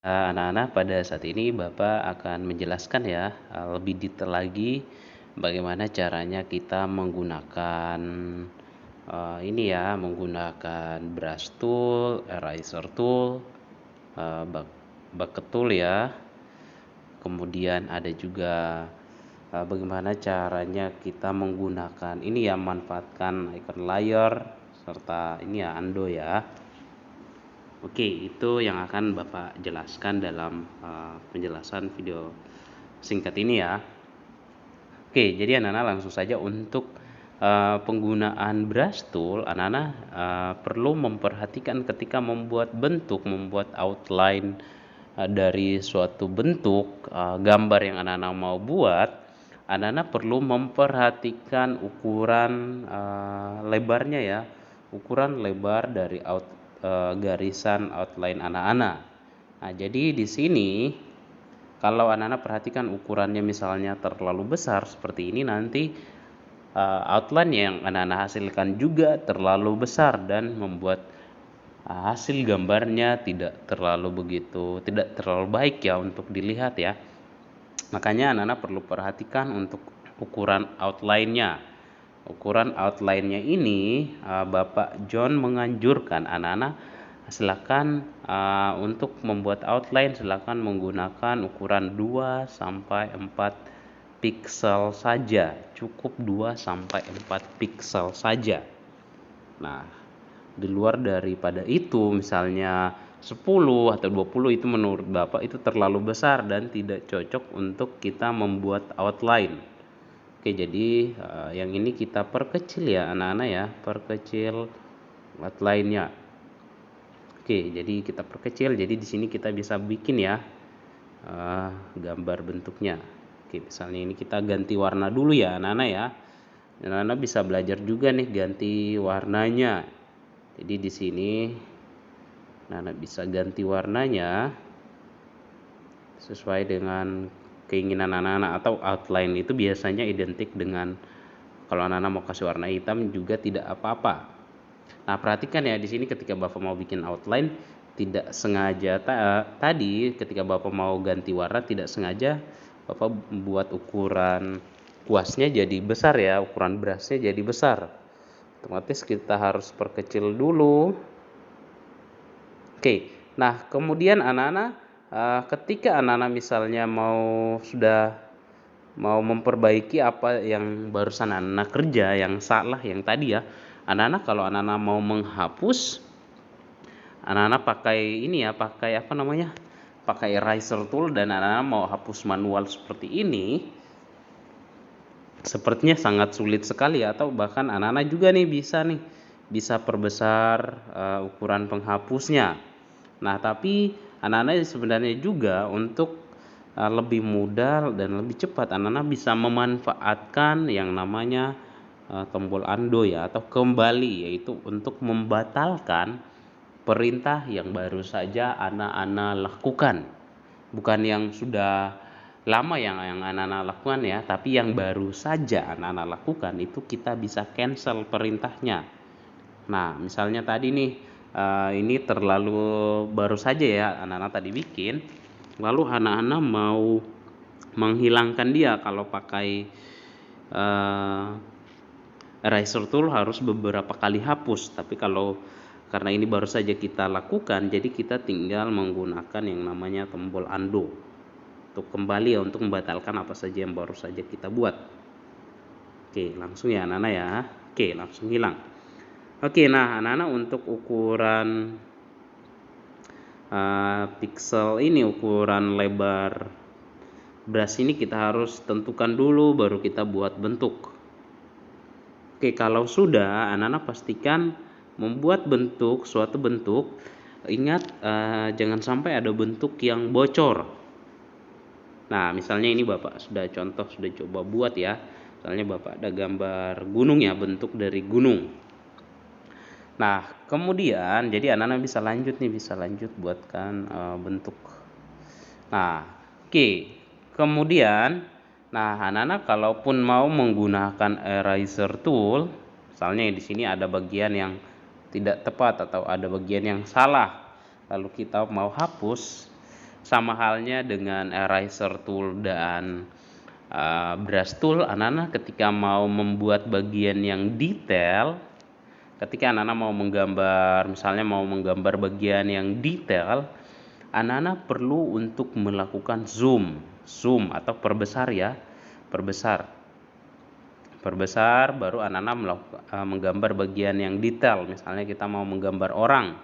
Anak-anak, pada saat ini Bapak akan menjelaskan ya, lebih detail lagi bagaimana caranya kita menggunakan menggunakan brush tool, eraser tool, bucket tool ya. Kemudian ada juga bagaimana caranya kita menggunakan manfaatkan icon layer serta undo ya. Oke, itu yang akan Bapak jelaskan dalam penjelasan video singkat ini ya. Oke, jadi anak-anak langsung saja untuk penggunaan brush tool. Anak-anak perlu memperhatikan ketika membuat bentuk, membuat outline dari suatu bentuk gambar yang anak-anak mau buat. Anak-anak perlu memperhatikan ukuran lebarnya ya, ukuran lebar dari garisan outline anak-anak. Nah, jadi di sini kalau anak-anak perhatikan ukurannya misalnya terlalu besar seperti ini, nanti outline yang anak-anak hasilkan juga terlalu besar dan membuat hasil gambarnya tidak terlalu baik ya untuk dilihat ya. Makanya anak-anak perlu perhatikan untuk ukuran outline-nya. Ukuran outline-nya ini Bapak John menganjurkan anak-anak silakan untuk membuat outline silakan menggunakan ukuran 2 sampai 4 pixel saja. Cukup 2 sampai 4 pixel saja. Nah, di luar daripada itu misalnya 10 atau 20 itu menurut Bapak itu terlalu besar dan tidak cocok untuk kita membuat outline. Oke, jadi yang ini kita perkecil ya anak-anak ya, perkecil outline-nya. Oke, jadi kita perkecil, jadi di sini kita bisa bikin ya gambar bentuknya. Oke, misalnya ini kita ganti warna dulu ya anak-anak ya. Anak-anak bisa belajar juga nih ganti warnanya. Jadi di sini anak-anak bisa ganti warnanya sesuai dengan keinginan anak-anak, atau outline itu biasanya identik dengan kalau anak-anak mau kasih warna hitam juga tidak apa-apa. Nah, perhatikan ya di sini ketika Bapak mau bikin outline tidak sengaja tadi ketika Bapak mau ganti warna tidak sengaja Bapak buat ukuran kuasnya jadi besar ya, ukuran brushnya jadi besar. Otomatis kita harus perkecil dulu. Oke, nah kemudian anak-anak ketika anak-anak misalnya sudah mau memperbaiki apa yang barusan anak-anak kerja yang salah yang tadi ya, anak-anak kalau anak-anak mau menghapus, anak-anak pakai eraser tool dan anak-anak mau hapus manual seperti ini, sepertinya sangat sulit sekali ya, atau bahkan anak-anak juga nih bisa perbesar ukuran penghapusnya. Nah, tapi anak-anak sebenarnya juga untuk lebih mudah dan lebih cepat anak-anak bisa memanfaatkan yang namanya tombol undo ya, atau kembali, yaitu untuk membatalkan perintah yang baru saja anak-anak lakukan. Bukan yang sudah lama yang anak-anak lakukan ya, tapi yang baru saja anak-anak lakukan itu kita bisa cancel perintahnya. Nah, misalnya tadi nih ini terlalu baru saja ya anak-anak tadi bikin, lalu anak-anak mau menghilangkan dia. Kalau pakai eraser tool harus beberapa kali hapus, tapi karena ini baru saja kita lakukan, jadi kita tinggal menggunakan yang namanya tombol undo untuk kembali ya, untuk membatalkan apa saja yang baru saja kita buat. Oke, langsung ya anak-anak ya. Oke, langsung hilang. Oke, nah anak-anak untuk ukuran pixel ini, ukuran lebar brush ini kita harus tentukan dulu baru kita buat bentuk. Oke, kalau sudah anak-anak pastikan membuat suatu bentuk, ingat jangan sampai ada bentuk yang bocor. Nah, misalnya ini Bapak sudah coba buat ya. Misalnya Bapak ada gambar gunung ya, bentuk dari gunung. Nah, kemudian jadi anak-anak bisa lanjut buatkan bentuk. Nah, oke. Kemudian, nah anak-anak kalaupun mau menggunakan eraser tool, misalnya di sini ada bagian yang tidak tepat atau ada bagian yang salah, lalu kita mau hapus. Sama halnya dengan eraser tool dan brush tool, anak-anak ketika mau membuat bagian yang detail, ketika anak-anak mau menggambar, misalnya mau menggambar bagian yang detail, anak-anak perlu untuk melakukan zoom atau perbesar ya, perbesar baru anak-anak menggambar bagian yang detail. Misalnya kita mau menggambar orang,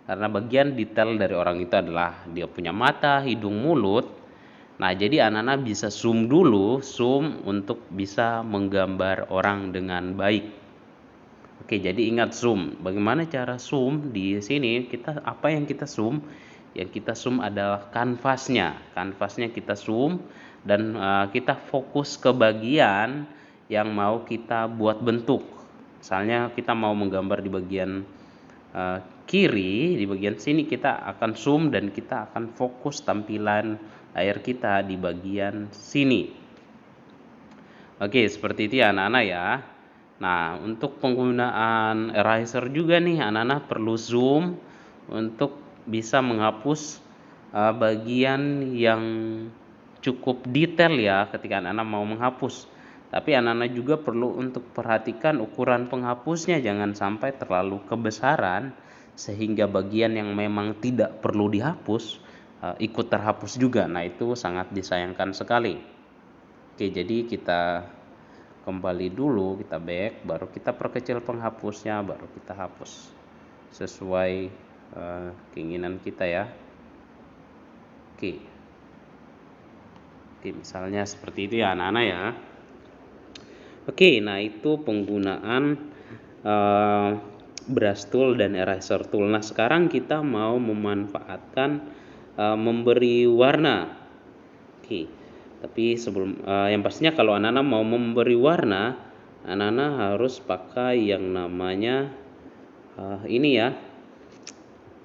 karena bagian detail dari orang itu adalah dia punya mata, hidung, mulut. Nah, jadi anak-anak bisa zoom dulu, zoom untuk bisa menggambar orang dengan baik. Oke, jadi ingat zoom. Bagaimana cara zoom? Di sini kita apa yang kita zoom? Yang kita zoom adalah kanvasnya. Kanvasnya kita zoom dan kita fokus ke bagian yang mau kita buat bentuk. Misalnya kita mau menggambar di bagian kiri, di bagian sini kita akan zoom dan kita akan fokus tampilan layar kita di bagian sini. Oke, seperti itu ya anak-anak ya. Nah, untuk penggunaan eraser juga nih, anak-anak perlu zoom untuk bisa menghapus bagian yang cukup detail ya ketika anak-anak mau menghapus. Tapi anak-anak juga perlu untuk perhatikan ukuran penghapusnya, jangan sampai terlalu kebesaran sehingga bagian yang memang tidak perlu dihapus ikut terhapus juga. Nah, itu sangat disayangkan sekali. Oke, jadi kita kembali dulu, kita back, baru kita perkecil penghapusnya, baru kita hapus sesuai keinginan kita ya. Oke, misalnya seperti itu ya anak-anak ya. Oke, nah itu penggunaan brush tool dan eraser tool. Nah, sekarang kita mau memanfaatkan memberi warna. Oke, tapi sebelum yang pastinya kalau anak-anak mau memberi warna, anak-anak harus pakai yang namanya ini ya,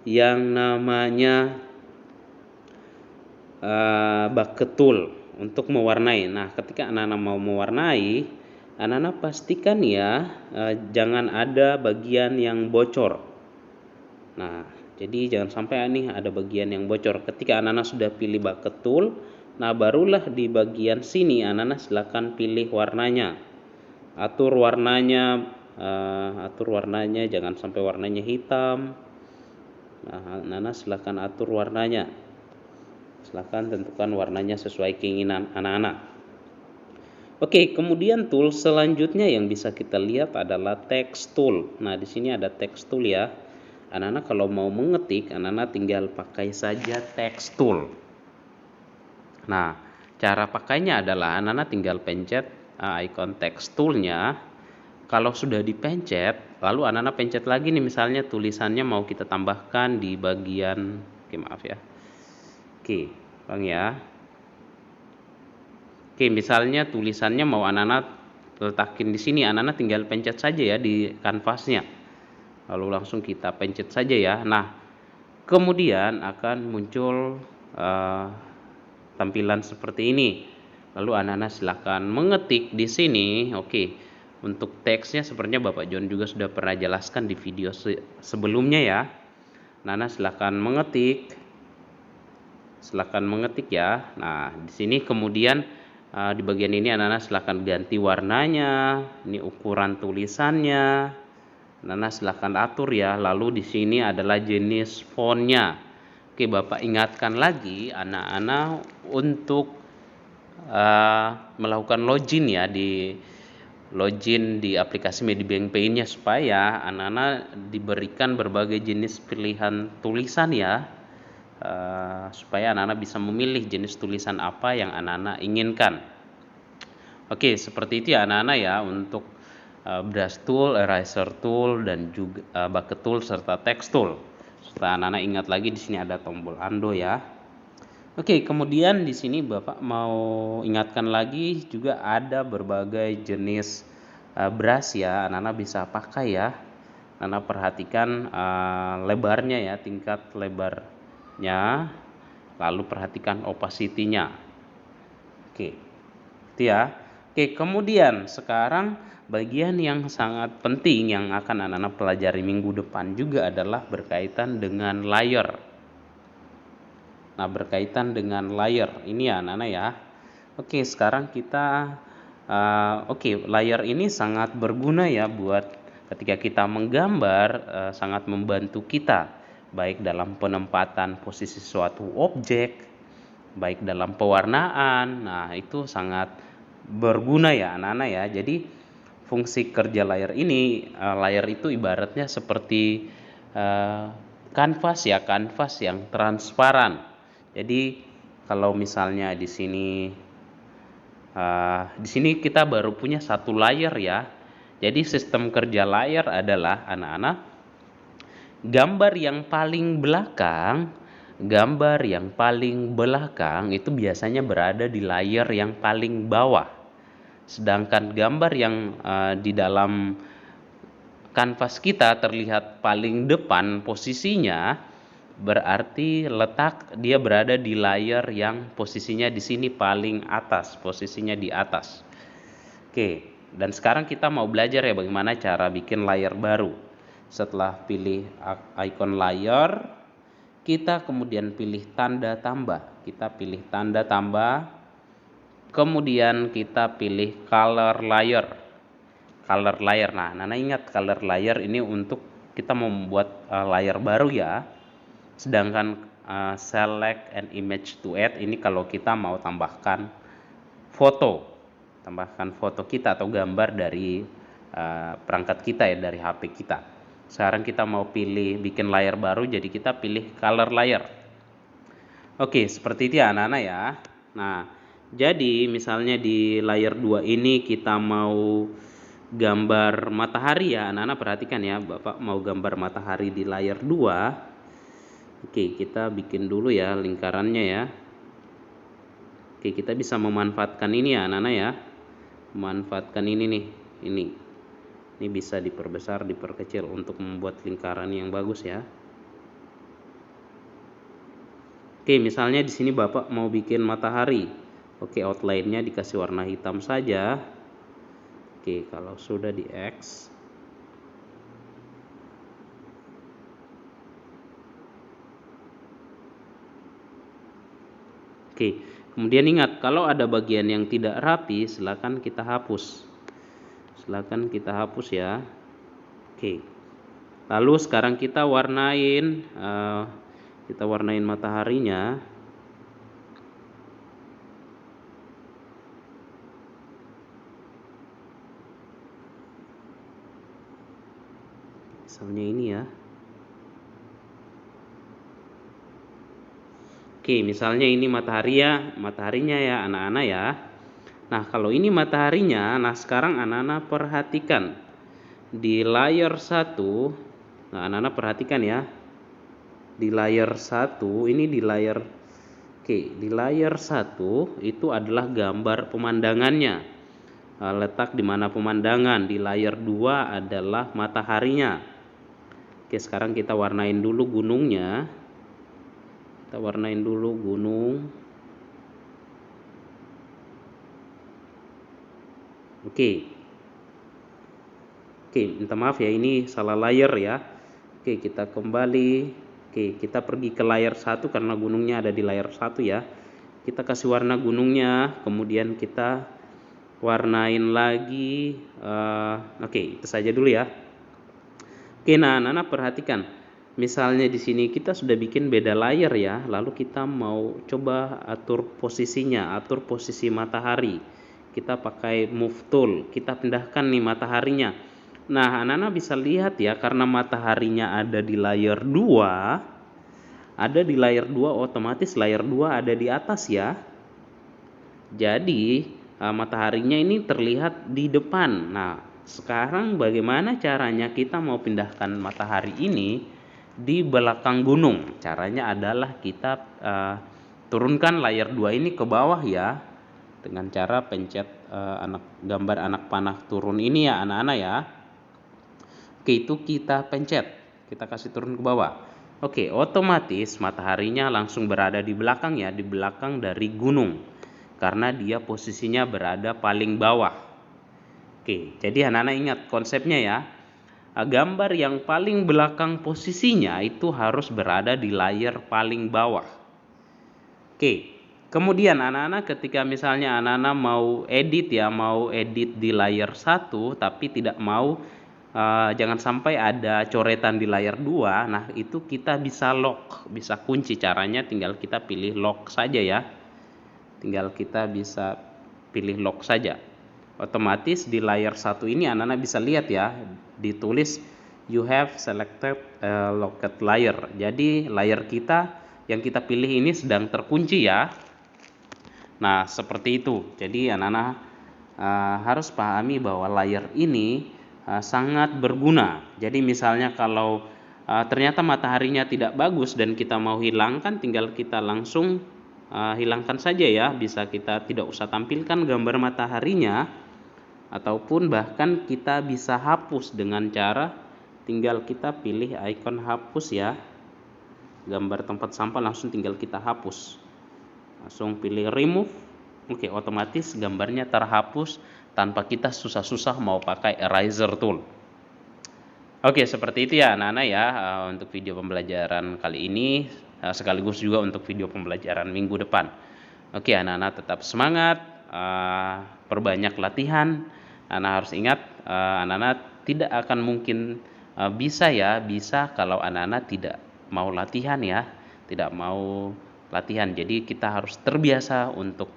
yang namanya bucket tool untuk mewarnai. Nah, ketika anak-anak mau mewarnai, anak-anak pastikan ya jangan ada bagian yang bocor. Nah, jadi jangan sampai nih ada bagian yang bocor. Ketika anak-anak sudah pilih bucket tool, nah barulah di bagian sini anak-anak silakan pilih warnanya. Atur warnanya, jangan sampai warnanya hitam. Nah, anak-anak silakan atur warnanya. Silakan tentukan warnanya sesuai keinginan anak-anak. Oke, kemudian tool selanjutnya yang bisa kita lihat adalah text tool. Nah, di sini ada text tool ya. Anak-anak kalau mau mengetik, anak-anak tinggal pakai saja text tool. Nah, cara pakainya adalah anak-anak tinggal pencet icon text toolnya. Kalau sudah dipencet, lalu anak-anak pencet lagi nih, misalnya tulisannya mau kita tambahkan di bagian, oke maaf ya. Oke, Bang ya. Oke, misalnya tulisannya mau anak-anak letakin di sini, anak-anak tinggal pencet saja ya di kanvasnya. Lalu langsung kita pencet saja ya. Nah, kemudian akan muncul tampilan seperti ini. Lalu anak-anak silakan mengetik di sini. Oke, untuk teksnya sepertinya Bapak John juga sudah pernah jelaskan di video sebelumnya ya. Anak-anak silakan mengetik ya. Nah, di sini kemudian di bagian ini anak-anak silakan ganti warnanya, ini ukuran tulisannya. Anak-anak silakan atur ya. Lalu di sini adalah jenis fontnya. Oke, Bapak ingatkan lagi anak-anak untuk melakukan login ya, login di aplikasi Medibank Pay-nya supaya anak-anak diberikan berbagai jenis pilihan tulisan ya, supaya anak-anak bisa memilih jenis tulisan apa yang anak-anak inginkan. Oke, seperti itu ya anak-anak ya untuk brush tool, eraser tool, dan juga bucket tool serta text tool. Serta anak-anak ingat lagi di sini ada tombol undo ya. Oke, kemudian di sini Bapak mau ingatkan lagi juga ada berbagai jenis brush ya, anak-anak bisa pakai ya. Anak perhatikan lebarnya ya, tingkat lebarnya, lalu perhatikan opacity-nya. Oke, itu ya. Oke, kemudian sekarang bagian yang sangat penting yang akan anak-anak pelajari minggu depan juga adalah berkaitan dengan layer. Nah, berkaitan dengan layer ini ya anak-anak ya. Oke, sekarang kita layer ini sangat berguna ya buat ketika kita menggambar, sangat membantu kita baik dalam penempatan posisi suatu objek, baik dalam pewarnaan. Nah, itu sangat berguna ya anak-anak ya. Jadi fungsi kerja layer ini, layer itu ibaratnya seperti kanvas ya, kanvas yang transparan. Jadi kalau misalnya di sini kita baru punya satu layer ya. Jadi sistem kerja layer adalah anak-anak, gambar yang paling belakang itu biasanya berada di layer yang paling bawah. Sedangkan gambar yang di dalam kanvas kita terlihat paling depan posisinya, berarti dia berada di layer yang posisinya di sini paling atas, posisinya di atas. Oke, dan sekarang kita mau belajar ya bagaimana cara bikin layer baru. Setelah pilih icon layer, kita kemudian pilih tanda tambah. Kemudian kita pilih color layer. Nah, Nana ingat color layer ini untuk kita membuat layer baru ya. Sedangkan select an image to add ini kalau kita mau tambahkan foto kita atau gambar dari perangkat kita ya, dari HP kita. Sekarang kita mau bikin layer baru, jadi kita pilih color layer. Oke, seperti itu ya anak-anak ya. Nah, jadi misalnya di layer 2 ini kita mau gambar matahari ya, anak-anak perhatikan ya, Bapak mau gambar matahari di layer 2. Oke, kita bikin dulu ya lingkarannya ya. Oke, kita bisa memanfaatkan ini ya anak-anak ya. Memanfaatkan ini nih, ini bisa diperbesar, diperkecil untuk membuat lingkaran yang bagus ya. Oke, misalnya di sini Bapak mau bikin matahari. Oke, outline-nya dikasih warna hitam saja. Oke, kalau sudah di X. Oke, kemudian ingat kalau ada bagian yang tidak rapi, silakan kita hapus. Ya. Oke. Lalu sekarang kita warnain mataharinya. Misalnya ini ya. Oke, misalnya ini mataharinya ya anak-anak ya. Nah, kalau ini mataharinya, nah sekarang anak-anak perhatikan di layer 1. Nah, anak-anak perhatikan ya. Di layer 1, ini di layer di layer 1 itu adalah gambar pemandangannya. Letak di mana pemandangan. Di layer 2 adalah mataharinya. Oke, sekarang kita warnain dulu gunungnya. Oke, minta maaf ya, ini salah layer ya. Oke, kita kembali. Oke, kita pergi ke layer 1 karena gunungnya ada di layer 1 ya. Kita kasih warna gunungnya, kemudian kita warnain lagi. Oke, itu saja dulu ya. Oke, nah anak-anak perhatikan. Misalnya di sini kita sudah bikin beda layer ya, lalu kita mau coba atur posisinya, atur posisi matahari. Kita pakai move tool, kita pindahkan nih mataharinya. Nah, anak-anak bisa lihat ya, karena mataharinya ada di layer 2, otomatis layer 2 ada di atas ya. Jadi, mataharinya ini terlihat di depan. Nah, sekarang bagaimana caranya kita mau pindahkan matahari ini di belakang gunung? Caranya adalah kita turunkan layer 2 ini ke bawah ya, dengan cara pencet gambar anak panah turun ini ya anak-anak ya. Oke, itu kita pencet, kita kasih turun ke bawah. Oke, otomatis mataharinya langsung berada di belakang ya, di belakang dari gunung, karena dia posisinya berada paling bawah. Oke, jadi anak-anak ingat konsepnya ya. Gambar yang paling belakang posisinya itu harus berada di layer paling bawah. Oke, kemudian anak-anak ketika misalnya anak-anak mau edit ya, mau edit di layar 1 tapi tidak mau jangan sampai ada coretan di layar 2. Nah, itu kita bisa lock, bisa kunci. Caranya tinggal kita pilih lock saja ya. Tinggal kita bisa pilih lock saja. Otomatis di layar 1 ini anak-anak bisa lihat ya, ditulis you have selected locked layer. Jadi layar kita yang kita pilih ini sedang terkunci ya. Nah, seperti itu. Jadi anak-anak harus pahami bahwa layar ini sangat berguna. Jadi misalnya kalau ternyata mataharinya tidak bagus dan kita mau hilangkan, tinggal kita langsung hilangkan saja ya. Bisa kita tidak usah tampilkan gambar mataharinya, ataupun bahkan kita bisa hapus dengan cara tinggal kita pilih icon hapus ya. Gambar tempat sampah langsung tinggal kita hapus. Langsung pilih remove. Oke, otomatis gambarnya terhapus tanpa kita susah-susah mau pakai eraser tool. Oke, seperti itu ya anak-anak ya untuk video pembelajaran kali ini, sekaligus juga untuk video pembelajaran minggu depan. Oke, anak-anak tetap semangat, perbanyak latihan. Anak harus ingat, anak-anak tidak akan mungkin bisa kalau anak-anak tidak mau latihan ya, tidak mau latihan. Jadi kita harus terbiasa untuk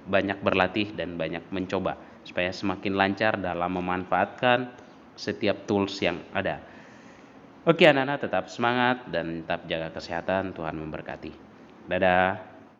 banyak berlatih dan banyak mencoba supaya semakin lancar dalam memanfaatkan setiap tools yang ada. Oke anak-anak, tetap semangat dan tetap jaga kesehatan. Tuhan memberkati. Dadah.